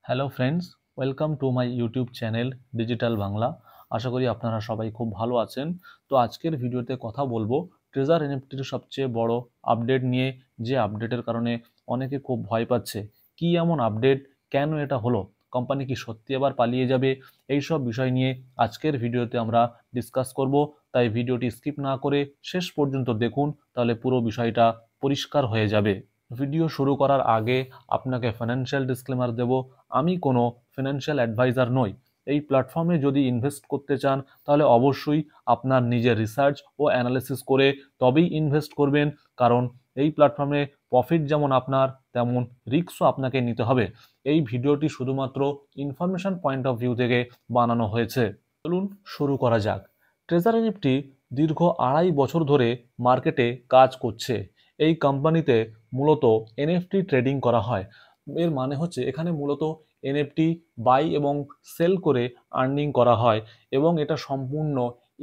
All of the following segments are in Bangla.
Hello friends, welcome to my YouTube channel digital Bangla. আশা করি আপনারা সবাই খুব ভালো আছেন। তো আজকের ভিডিওতে কথা বলবো ট্রেজার এনএফটির সবচেয়ে বড় আপডেট নিয়ে, যে আপডেটের কারণে অনেকে খুব ভয় পাচ্ছে। কি এমন আপডেট, কেন এটা হলো, কোম্পানি কি সত্যি আবার পালিয়ে যাবে, এই সব বিষয় নিয়ে আজকের ভিডিওতে আমরা ডিসকাস করব। তাই ভিডিওটি স্কিপ না করে শেষ পর্যন্ত দেখুন, তাহলে পুরো বিষয়টা পরিষ্কার হয়ে যাবে। ভিডিও শুরু করার আগে আপনাকে ফাইন্যান্সিয়াল ডিসক্লেমার দেব। আমি কোনো ফিনান্সিয়াল অ্যাডভাইজার নই। এই প্ল্যাটফর্মে যদি ইনভেস্ট করতে চান তাহলে অবশ্যই আপনার নিজের রিসার্চ ও অ্যানালিসিস করে তবেই ইনভেস্ট করবেন, কারণ এই প্ল্যাটফর্মে প্রফিট যেমন আপনার, তেমন রিস্কও আপনাকে নিতে হবে। এই ভিডিওটি শুধুমাত্র ইনফরমেশন পয়েন্ট অফ ভিউ থেকে বানানো হয়েছে। চলুন শুরু করা যাক। ট্রেজারি নিফটি দীর্ঘ 2.5 বছর ধরে মার্কেটে কাজ করছে। এই কোম্পানিতে মূলত এনএফটি ট্রেডিং করা হয়। এর মানে হচ্ছে এখানে মূলত এনএফটি বাই এবং সেল করে আর্নিং করা হয়, এবং এটা সম্পূর্ণ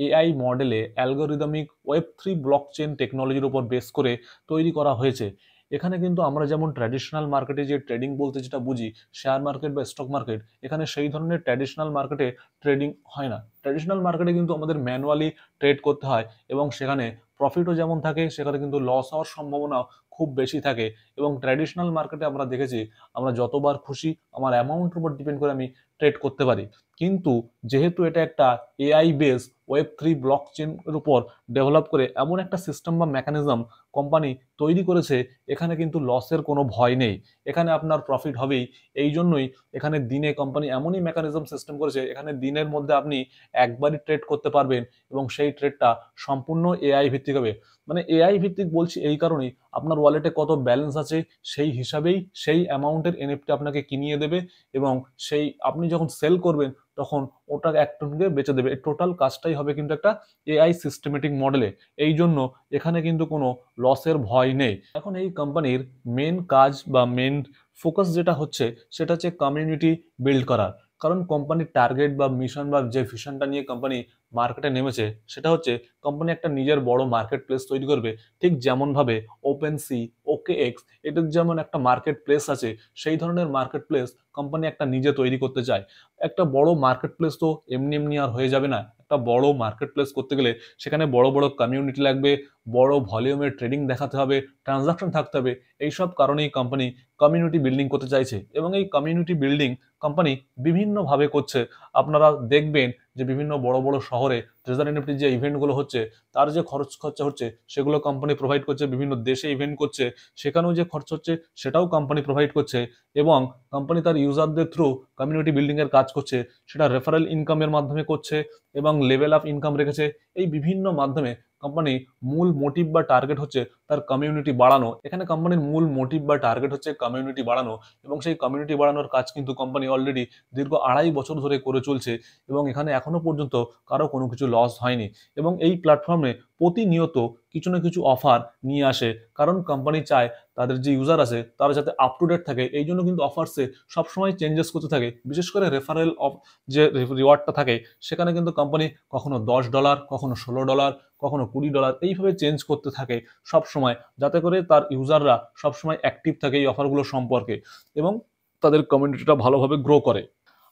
এআই মডেলে অ্যালগোরিদমিক ওয়েব 3 ব্লকচেন টেকনোলজির উপর বেস করে তৈরি করা হয়েছে। এখানে কিন্তু আমরা যেমন ট্র্যাডিশনাল মার্কেটে যে ট্রেডিং বলতে যেটা বুঝি, শেয়ার মার্কেট বা স্টক মার্কেট, এখানে সেই ধরনের ট্র্যাডিশনাল মার্কেটে ট্রেডিং হয় না। ট্র্যাডিশনাল মার্কেটে কিন্তু আমাদের ম্যানুয়ালি ট্রেড করতে হয়, এবং সেখানে প্রফিটও যেমন থাকে, সেখানে কিন্তু লস হওয়ার সম্ভাবনা খুব বেশি থাকে। এবং ট্র্যাডিশনাল মার্কেটে আমরা দেখেছি, আমরা যতবার খুশি আমার অ্যামাউন্টের উপর ডিপেন্ড করে আমি ট্রেড করতে পারি। কিন্তু যেহেতু এটা একটা এআই বেস ওয়েব 3 ব্লক চেনের উপর ডেভেলপ করে এমন একটা সিস্টেম বা মেকানিজম কোম্পানি তৈরি করেছে, এখানে কিন্তু লসের কোনো ভয় নেই, এখানে আপনার প্রফিট হবেই। এই জন্যই এখানে দিনে কোম্পানি এমনই মেকানিজম সিস্টেম করেছে, এখানে দিনের মধ্যে আপনি একবারই ট্রেড করতে পারবেন, এবং সেই ট্রেডটা সম্পূর্ণ এআই ভিত্তিক হবে। মানে এআই ভিত্তিক বলছি এই কারণেই, আপনার ওয়ালেটে কত ব্যালেন্স আছে সেই হিসাবেই সেই অ্যামাউন্টের এনএফটি আপনাকে কিনিয়ে দেবে, এবং সেই আপনি যখন সেল করবেন তখন ওটা একটুকে বেচে দেবে। এই টোটাল কাজটাই হবে কিন্তু একটা এআই সিস্টেমেটিক মডেলে। এই জন্য এখানে কিন্তু কোনো লসের ভয় নেই। এখন এই কোম্পানির মেন কাজ বা মেন ফোকাস যেটা হচ্ছে, সেটা হচ্ছে কমিউনিটি বিল্ড করা। কারণ কোম্পানির টার্গেট বা মিশন বা যে ভিশনটা নিয়ে কোম্পানি মার্কেটে নেমেছে, সেটা হচ্ছে কোম্পানি একটা নিজের বড় মার্কেট প্লেস তৈরি করবে। ঠিক যেমনভাবে ওপেন সি, ওকে এক্স, এটার যেমন একটা মার্কেট প্লেস আছে, সেই ধরনের মার্কেট প্লেস কোম্পানি একটা নিজে তৈরি করতে চায়। একটা বড় মার্কেট প্লেস তো এমনি এমনি আর হয়ে যাবে না। একটা বড় মার্কেট প্লেস করতে গেলে সেখানে বড় বড় কমিউনিটি লাগবে, বড় ভলিউমের ট্রেডিং দেখাতে হবে, ট্রানজাকশন থাকতে হবে। এইসব কারণেই কোম্পানি কমিউনিটি বিল্ডিং করতে চাইছে, এবং এই কমিউনিটি বিল্ডিং কোম্পানি বিভিন্নভাবে করছে। আপনারা দেখবেন যে বিভিন্ন বড় বড় শহরে ট্রেজারি নিফটির যে ইভেন্টগুলো হচ্ছে, তার যে খরচা হচ্ছে সেগুলো কোম্পানি প্রোভাইড করছে। বিভিন্ন দেশে ইভেন্ট করছে, সেখানেও যে খরচ হচ্ছে সেটাও কোম্পানি প্রোভাইড করছে। এবং কোম্পানি তার ইউজারদের থ্রু কমিউনিটি বিল্ডিং এর কাজ করছে, সেটা রেফারেল ইনকামের মাধ্যমে করছে, এবং লেভেল আপ ইনকাম রেখেছে। এই বিভিন্ন মাধ্যমে কোম্পানি মূল মোটিভ বা টার্গেট হচ্ছে তার কমিউনিটি বাড়ানো। এখানে কোম্পানির মূল মোটিভ বা টার্গেট হচ্ছে কমিউনিটি বাড়ানো, এবং সেই কমিউনিটি বাড়ানোর কাজ কিন্তু কোম্পানি অলরেডি দীর্ঘ 2.5 বছর ধরে করে চলছে, এবং এখানে এখনো পর্যন্ত কারো কোনো কিছু লস হয়নি। এবং এই প্ল্যাটফর্মে প্রতিনিয়ত কিছু না কিছু অফার নিয়ে আসে, কারণ কোম্পানি চায় তাদের যে ইউজার আছে তারা যাতে আপ টু ডেট থাকে। এই জন্য কিন্তু অফার্সে সবসময় চেঞ্জেস করতে থাকে। বিশেষ করে রেফারেল অফ যে রিওয়ার্ডটা থাকে, সেখানে কিন্তু কোম্পানি কখনো $10, কখনো $16, কখনো $20 এইভাবে চেঞ্জ করতে থাকে সব সময়, যাতে করে তার ইউজাররা সবসময় অ্যাক্টিভ থাকে এই অফারগুলো সম্পর্কে, এবং তাদের কমিউনিটিটা ভালোভাবে গ্রো করে।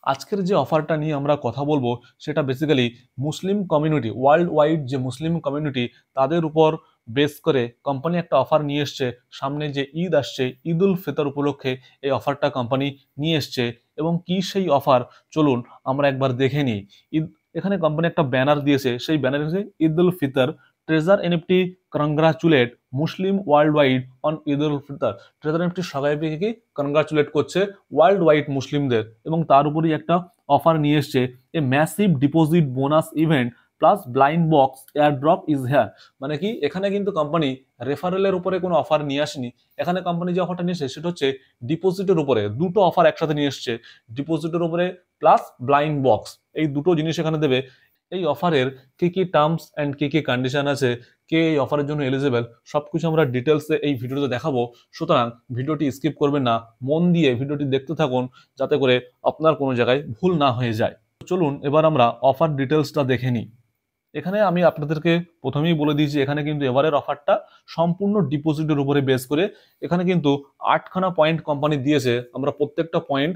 আজকের যে অফারটা নিয়ে আমরা কথা বলবো, সেটা basically Muslim community, world wide যে মুসলিম কমিউনিটি, তাদের উপর বেস করে কোম্পানি একটা অফার নিয়ে এসছে। সামনে যে ঈদ আসছে, ঈদ উল ফিতর উপলক্ষে এই অফারটা কোম্পানি নিয়ে এসছে। এবং কি সেই অফার, চলুন আমরা একবার দেখে নিই। ঈদ, এখানে কোম্পানি একটা ব্যানার দিয়েছে, সেই ব্যানার হচ্ছে Eid ul Fitr treasure NFT congratulate Muslim world wide on Eid ul Fitr. Treasure NFT সবাইকে কি কংগ্রাচুলেট করছে ওয়ার্ল্ড ওয়াইড মুসলিমদের, এবং তার উপরই একটা অফার নিয়ে এসছে, a massive deposit bonus event plus blind box air drop is here. মানে কি, এখানে কিন্তু কোম্পানি রেফারেলের উপরে কোনো অফার নিয়ে আসেনি। এখানে কোম্পানি যে অফারটা নিয়ে এসেছে সেটা হচ্ছে ডিপোজিটের উপরে। দুটো অফার একসাথে নিয়ে এসছে, ডিপোজিটের উপরে প্লাস ব্লাইন্ড বক্স, এই দুটো জিনিস এখানে দেবে। এই অফারের কি কি টার্মস অ্যান্ড কি কি কন্ডিশন আছে, কে এই অফারের জন্য এলিজিবল, সবকিছু আমরা ডিটেলসে এই ভিডিওতে দেখাবো। সুতরাং ভিডিওটি স্কিপ করবেন না, মন দিয়ে ভিডিওটি দেখতে থাকুন, যাতে করে আপনার কোনো জায়গায় ভুল না হয়ে যায়। চলুন এবার আমরা অফার ডিটেলসটা দেখে নিই। এখানে আমি আপনাদেরকে প্রথমেই বলে দিয়েছি, এখানে কিন্তু এবারের অফারটা সম্পূর্ণ ডিপোজিটের উপরে বেস করে। এখানে কিন্তু 8খানা পয়েন্ট কোম্পানি দিয়েছে। আমরা প্রত্যেকটা পয়েন্ট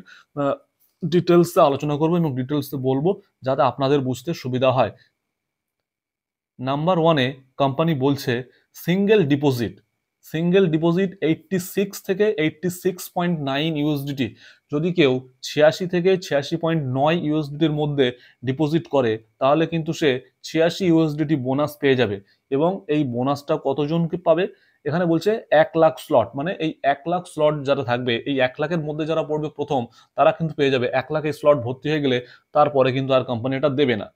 ডিটেলসে আলোচনা করবো এবং ডিটেলসে বলবো, যাতে আপনাদের বুঝতে সুবিধা হয়। নাম্বার ওয়ানে কোম্পানি বলছে সিঙ্গেল ডিপোজিট 86 থেকে 86.9 ইউএসডিটি। যদি কেউ 86 থেকে 86.9 ইউএসডিটির মধ্যে ডিপোজিট করে, তাহলে কিন্তু সে 86 ইউএসডিটি বোনাস পেয়ে যাবে। এবং এই বোনাসটা কতজনকে পাবে? এখানে বলছে 1 লাখ স্লট, মানে এই 1 লাখ স্লট যারা থাকবে, এই 1 লাখের মধ্যে যারা পড়বে প্রথম, তারা কিন্তু পেয়ে যাবে। 1 লাখ এই স্লট ভর্তি হয়ে গেলে তারপরে কিন্তু আর কোম্পানি এটা দেবে না।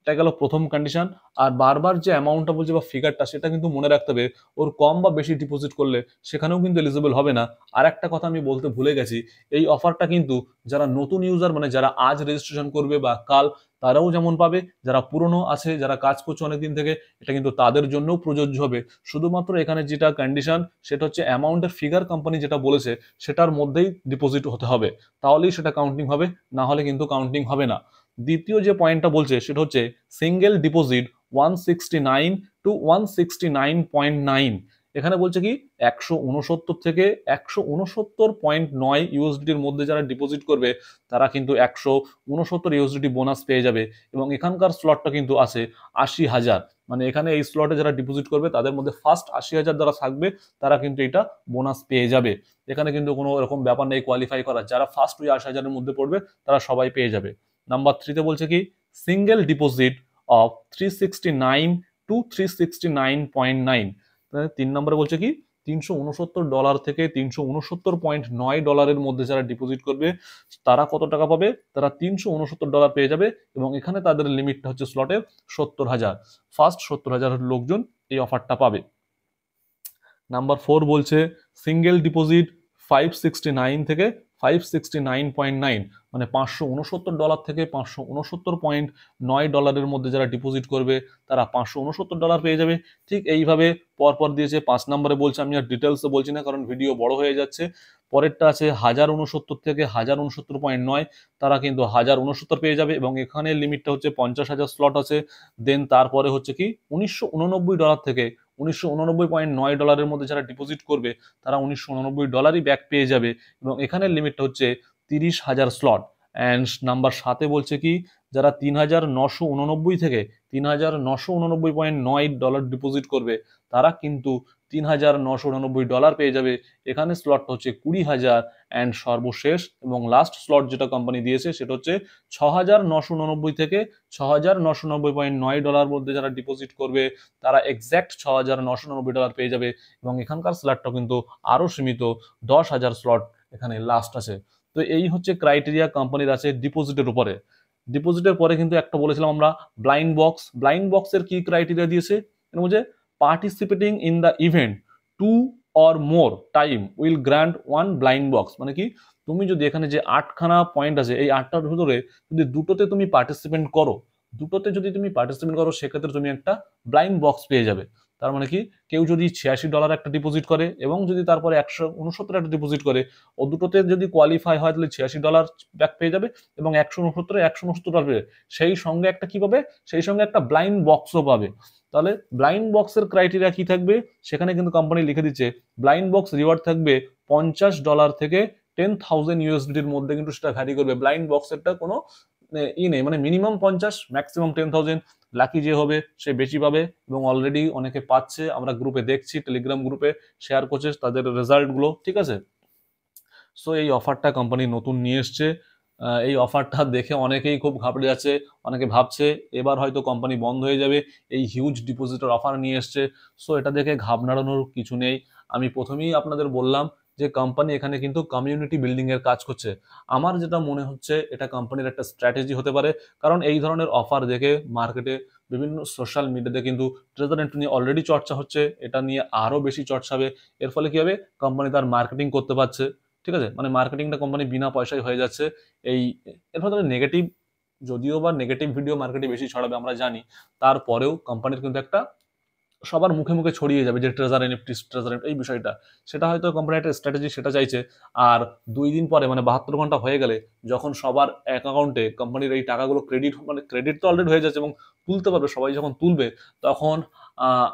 এটা গেল প্রথম কন্ডিশন। আর বারবার যে অ্যামাউন্টটা বলছে বা ফিগারটা, সেটা কিন্তু মনে রাখতে হবে। ওর কম বা বেশি ডিপোজিট করলে সেখানেও কিন্তু এলিজিবল হবে না। আর একটা কথা আমি বলতে ভুলে গেছি, এই অফারটা কিন্তু যারা নতুন ইউজার, মানে যারা আজ রেজিস্ট্রেশন করবে বা কাল, তারাও যেমন পাবে, যারা পুরনো আছে, যারা কাজ করছে অনেকদিন থেকে, এটা কিন্তু তাদের জন্যও প্রযোজ্য হবে। শুধুমাত্র এখানে যেটা কন্ডিশন, সেটা হচ্ছে অ্যামাউন্টের ফিগার কোম্পানি যেটা বলেছে সেটার মধ্যেই ডিপোজিট হতে হবে, তাহলেই সেটা কাউন্টিং হবে, না হলে কিন্তু কাউন্টিং হবে না। দ্বিতীয় যে পয়েন্টটা বলছে সেটা হচ্ছে সিঙ্গেল ডিপোজিট 169 টু 169.9। এখানে বলছে কি 169 থেকে 169.9 ইউএসডিটির মধ্যে যারা ডিপোজিট করবে, তারা কিন্তু 169 ইউএসডিটি বোনাস পেয়ে যাবে। এবং এখানকার স্লটটা কিন্তু আছে 80,000। মানে এখানে এই স্লটে যারা ডিপোজিট করবে, তাদের মধ্যে ফার্স্ট 80,000 যারা থাকবে, তারা কিন্তু এটা বোনাস পেয়ে যাবে। এখানে কিন্তু কোনো এরকম ব্যাপার নেই কোয়ালিফাই করার, যারা ফার্স্ট ওই 80,000-এর মধ্যে পড়বে তারা সবাই পেয়ে যাবে। নাম্বার 3-তে বলছে কি সিঙ্গেল ডিপোজিট অফ 369 টু 369.9। 3 নম্বরে বলছে কি $369 থেকে $369.9 মধ্যে যারা ডিপোজিট করবে, তারা কত টাকা পাবে? তারা $369 পেয়ে যাবে। এবং এখানে তাদের লিমিটটা হচ্ছে স্লটের 70,000। ফার্স্ট 70,000 লোকজন এই অফারটা পাবে। নাম্বার 4 বলছে সিঙ্গেল ডিপোজিট 569 থেকে 569.9, মানে $569 থেকে $569.9 মধ্যে যারা ডিপোজিট করবে, তারা $569 পেয়ে যাবে। ঠিক এইভাবে পরপর দিয়েছে। 5 নম্বরে বলছে, আমি আর ডিটেলসে বলছি না কারণ ভিডিও বড় হয়ে যাচ্ছে। পরেরটা আছে 1069 থেকে 1069.9, তারা কিন্তু 1069 পেয়ে যাবে। এবং এখানে লিমিটটা হচ্ছে 50,000 স্লট আছে। দেন তারপরে হচ্ছে কি $989 থেকে $989.9 মধ্যে যারা ডিপোজিট করবে, তারা $989 ব্যাক পেয়ে যাবে। এবং এখানে লিমিটটা হচ্ছে 30,000 স্লট। অ্যান্ড নাম্বার 7-এ বলছে কি যারা 3,989 থেকে $3,989.9 ডিপোজিট করবে, তারা কিন্তু $3,989 পেয়ে যাবে। এখানে স্লটটা হচ্ছে 20,000। অ্যান্ড সর্বশেষ এবং লাস্ট স্লট যেটা কোম্পানি দিয়েছে, সেটা হচ্ছে 6,989 থেকে $6,990.9 মধ্যে যারা ডিপোজিট করবে, তারা এক্স্যাক্ট $6,990 পেয়ে যাবে। এবং এখানকার স্লটটা কিন্তু আরো সীমিত, 10,000 স্লট এখানে লাস্ট আছে। তো এই হচ্ছে ক্রাইটেরিয়া কোম্পানির আছে ডিপোজিটের উপরে। ডিপোজিটের পরে কিন্তু একটা বলেছিলাম আমরা ব্লাইন্ড বক্সের কি ক্রাইটেরিয়া দিয়েছে? এর মধ্যে participating in the event 2 or more time will grant 1 blind box. মানে কি, তুমি যদি এখানে যে 8খানা পয়েন্ট আছে, এই 8টার ভিতরে যদি দুটোতে তুমি পার্টিসিপেন্ট করো, সেক্ষেত্রে তুমি একটা ব্লাইন্ড বক্স পেয়ে যাবে। তার মানে কি, কেউ যদি $86 একটা ডিপোজিট করে এবং যদি তারপরে 169 একটা ডিপোজিট করে, ও দুটোতে যদি কোয়ালিফাই হয়, তাহলে $86 ব্যাক পেয়ে যাবে। এবং 169 পেয়ে সেই সঙ্গে একটা কি পাবে? সেই সঙ্গে একটা ব্লাইন্ড বক্সও পাবে। তাহলে ব্লাইন্ড বক্সের ক্রাইটেরিয়া কি থাকবে? সেখানে কিন্তু কোম্পানি লিখে দিচ্ছে ব্লাইন্ড বক্স রিওয়ার্ড থাকবে $50 থেকে 10,000 ইউএসডির মধ্যে, কিন্তু সেটা ভ্যারি করবে। ব্লাইন্ড বক্সেরটা কোনো নেই, মানে মিনিমাম 50, ম্যাক্সিমাম 10,000। লাকি যে হবে সে বেশি পাবে। এবং অলরেডি অনেকে পাচ্ছে, আমরা গ্রুপে দেখছি, টেলিগ্রাম গ্রুপে শেয়ার করছে তাদের রেজাল্ট গুলো, ঠিক আছে। সো এই অফারটা কোম্পানি নতুন নিয়ে এসছে। এই অফারটা দেখে অনেকেই খুব ঘাবড়ে যাচ্ছে। অনেকে ভাবছে এবার হয়তো কোম্পানি বন্ধ হয়ে যাবে, এই হিউজ ডিপোজিটের অফার নিয়ে এসছে। সো এটা দেখে ঘাবড়ানোর কিছু নেই। আমি প্রথমেই আপনাদের বললাম যে কোম্পানি এখানে কিন্তু কমিউনিটি বিল্ডিং এর কাজ করছে। আমার যেটা মনে হচ্ছে, এটা কোম্পানির একটা স্ট্র্যাটেজি হতে পারে। কারণ এই ধরনের অফার দেখে মার্কেটে বিভিন্ন সোশ্যাল মিডিয়াতে কিন্তু ট্রেজার এন্ট্রি নিয়ে অলরেডি চর্চা হচ্ছে, এটা নিয়ে আরো বেশি চর্চা হবে। এর ফলে কি হবে? কোম্পানি তার মার্কেটিং করতে পারছে, ঠিক আছে। মানে মার্কেটিংটা কোম্পানি বিনা পয়সায় হয়ে যাচ্ছে। এই এর ফলে নেগেটিভ, যদিও বা নেগেটিভ ভিডিও মার্কেটে বেশি ছড়াবে আমরা জানি, তারপরেও কোম্পানির কিন্তু একটা সবার মুখে মুখে ছড়িয়ে যাবে যে ট্রেজার এনএফটি এই বিষয়টা, সেটা হয়তো কোম্পানি একটা স্ট্র্যাটেজি সেটা চাইছে। আর 2 দিন পরে মানে 72 ঘন্টা হয়ে গেলে যখন সবার অ্যাকাউন্টে কোম্পানির এই টাকাগুলো ক্রেডিট, মানে ক্রেডিট তো অলরেডি হয়ে যাচ্ছে এবং তুলতে পারবে সবাই, যখন তুলবে তখন আহ,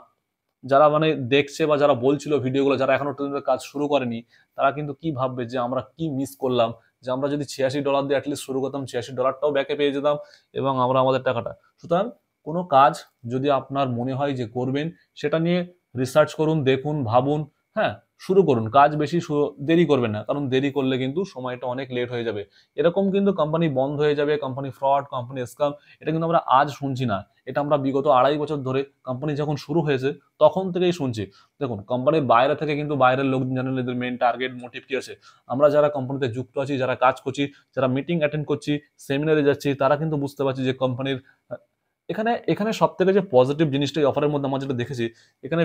যারা মানে দেখছে বা যারা বলছিল ভিডিওগুলো, যারা এখনো পর্যন্ত কাজ শুরু করেনি, তারা কিন্তু কি ভাববে যে আমরা কি মিস করলাম, যে আমরা যদি $86 দিয়ে অ্যাটলিস্ট শুরু করতাম, $86টাও ব্যাকে পেয়ে যেতাম এবং আমরা আমাদের টাকাটা। সুতরাং কোনো কাজ যদি আপনার মনে হয় যে করবেন, সেটা নিয়ে রিসার্চ করুন, দেখুন, ভাবুন, হ্যাঁ, শুরু করুন। কাজ বেশি দেরি করবেন না, কারণ দেরি করলে কিন্তু সময়টা অনেক লেট হয়ে যাবে। এরকম কিন্তু কোম্পানি বন্ধ হয়ে যাবে, কোম্পানি ফ্রড, কোম্পানি স্ক্যাম, এটা কিন্তু আমরা আজ শুনছি না, এটা আমরা বিগত 2.5 বছর ধরে কোম্পানি যখন শুরু হয়েছে তখন থেকেই শুনছি। দেখুন, কোম্পানির বাইরে থেকে কিন্তু বাইরের লোকজন জানেন এদের মেন টার্গেট মোটিভ কি আছে। আমরা যারা কোম্পানিতে যুক্ত আছি, যারা কাজ করছি, যারা মিটিং অ্যাটেন্ড করছি, সেমিনারে যাচ্ছি, তারা কিন্তু বুঝতে পারছি যে কোম্পানির এখানে এখানে সব থেকে যে পজিটিভ জিনিসটা এই অফারের মধ্যে আমরা যেটা দেখেছি, এখানে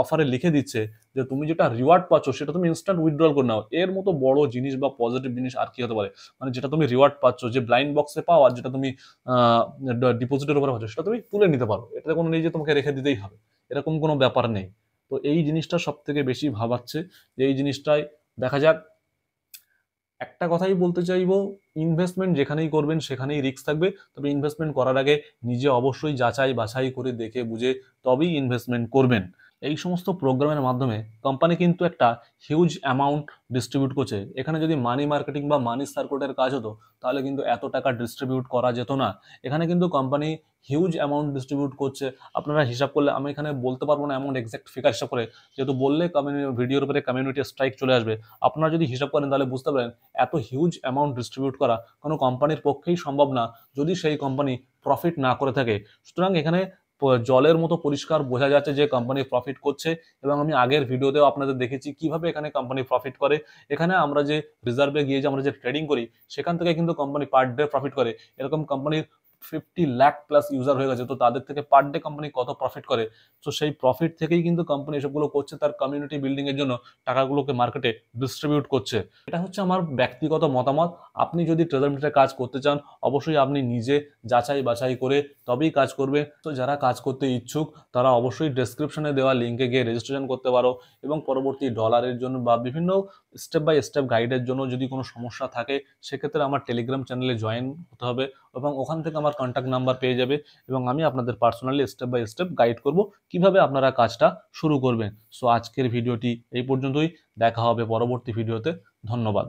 অফারে লিখে দিচ্ছে যে তুমি যেটা রিওয়ার্ড পাচ্ছ সেটা তুমি ইনস্ট্যান্ট উইথড্রল করে নাও। এর মতো বড় জিনিস বা পজিটিভ জিনিস আর কি হতে পারে? মানে যেটা তুমি রিওয়ার্ড পাচ্ছ, যে ব্লাইন্ড বক্সে পাও, আর যেটা তুমি ডিপোজিটের উপরে পাচ্ছ, সেটা তুমি তুলে নিতে পারো। এটাতে কোনো নেই যে তোমাকে রেখে দিতেই হবে, এরকম কোনো ব্যাপার নেই। তো এই জিনিসটা সব থেকে বেশি ভাবাচ্ছে, যে এই জিনিসটাই দেখা যাক। একটা কথাই বলতে চাইবো, ইনভেস্টমেন্ট যেখানেই করবেন সেখানেই রিস্ক থাকবে, তবে ইনভেস্টমেন্ট করার আগে নিজে অবশ্যই যাচাই বাছাই করে দেখে বুঝে তবেই ইনভেস্টমেন্ট করবেন। এই সমস্ত প্রোগ্রামের মাধ্যমে কোম্পানি কিন্তু একটা হিউজ অ্যামাউন্ট ডিস্ট্রিবিউট করছে। এখানে যদি মানি মার্কেটিং বা মানি সার্কুলেটের কাজ হতো, তাহলে কিন্তু এত টাকা ডিস্ট্রিবিউট করা যেত না। এখানে কিন্তু কোম্পানি হিউজ অ্যামাউন্ট ডিস্ট্রিবিউট করছে। আপনারা হিসাব করলে, আমি এখানে বলতে পারবো না এমন এক্সাক্ট ফিগার হিসাব করে, যেহেতু বললে ভিডিওর উপরে কমিউনিটি স্ট্রাইক চলে আসবে। আপনারা যদি হিসাব করেন তাহলে বুঝতে পারেন এত হিউজ অ্যামাউন্ট ডিস্ট্রিবিউট করা কোনো কোম্পানির পক্ষেই সম্ভব না, যদি সেই কোম্পানি প্রফিট না করে থাকে। সুতরাং এখানে জলের মতো পরিষ্কার বোঝা যাচ্ছে যে কোম্পানি প্রফিট করছে। এবং আমি আগের ভিডিওতেও আপনাদের দেখেছি কিভাবে এখানে কোম্পানি প্রফিট করে। এখানে আমরা যে রিজার্ভে গিয়ে যে আমরা যে ট্রেডিং করি, সেখান থেকে কিন্তু কোম্পানি পার ডে প্রফিট করে। এরকম কোম্পানির 50 লাখ প্লাস ইউজার হয়ে গেছে, তো তাদের থেকে পার ডে কোম্পানি কত প্রফিট করে। তো সেই প্রফিট থেকেই কিন্তু কোম্পানি এসবগুলো করছে, তার কমিউনিটি বিল্ডিং এর জন্য টাকাগুলোকে মার্কেটে ডিস্ট্রিবিউট করছে। এটা হচ্ছে আমার ব্যক্তিগত মতামত। আপনি যদি ট্রেজার মিটারে কাজ করতে চান, অবশ্যই আপনি নিজে যাচাই বাছাই করে তবেই কাজ করবে। তো যারা কাজ করতে ইচ্ছুক, তারা অবশ্যই ডেসক্রিপশনে দেওয়া লিঙ্কে গিয়ে রেজিস্ট্রেশন করতে পারো। এবং পরবর্তী ডলারের জন্য বা বিভিন্ন স্টেপ বাই স্টেপ গাইডের জন্য যদি কোনো সমস্যা থাকে, সেক্ষেত্রে আমার টেলিগ্রাম চ্যানেলে জয়েন হতে হবে এবং ওখান থেকে আমার কন্ট্যাক্ট নাম্বার পেয়ে যাবে। এবং আমি আপনাদের personally step by step guide করব কিভাবে আপনারা কাজটা শুরু করবেন। সো আজকের ভিডিওটি এই পর্যন্তই, দেখা হবে পরবর্তী ভিডিওতে। ধন্যবাদ।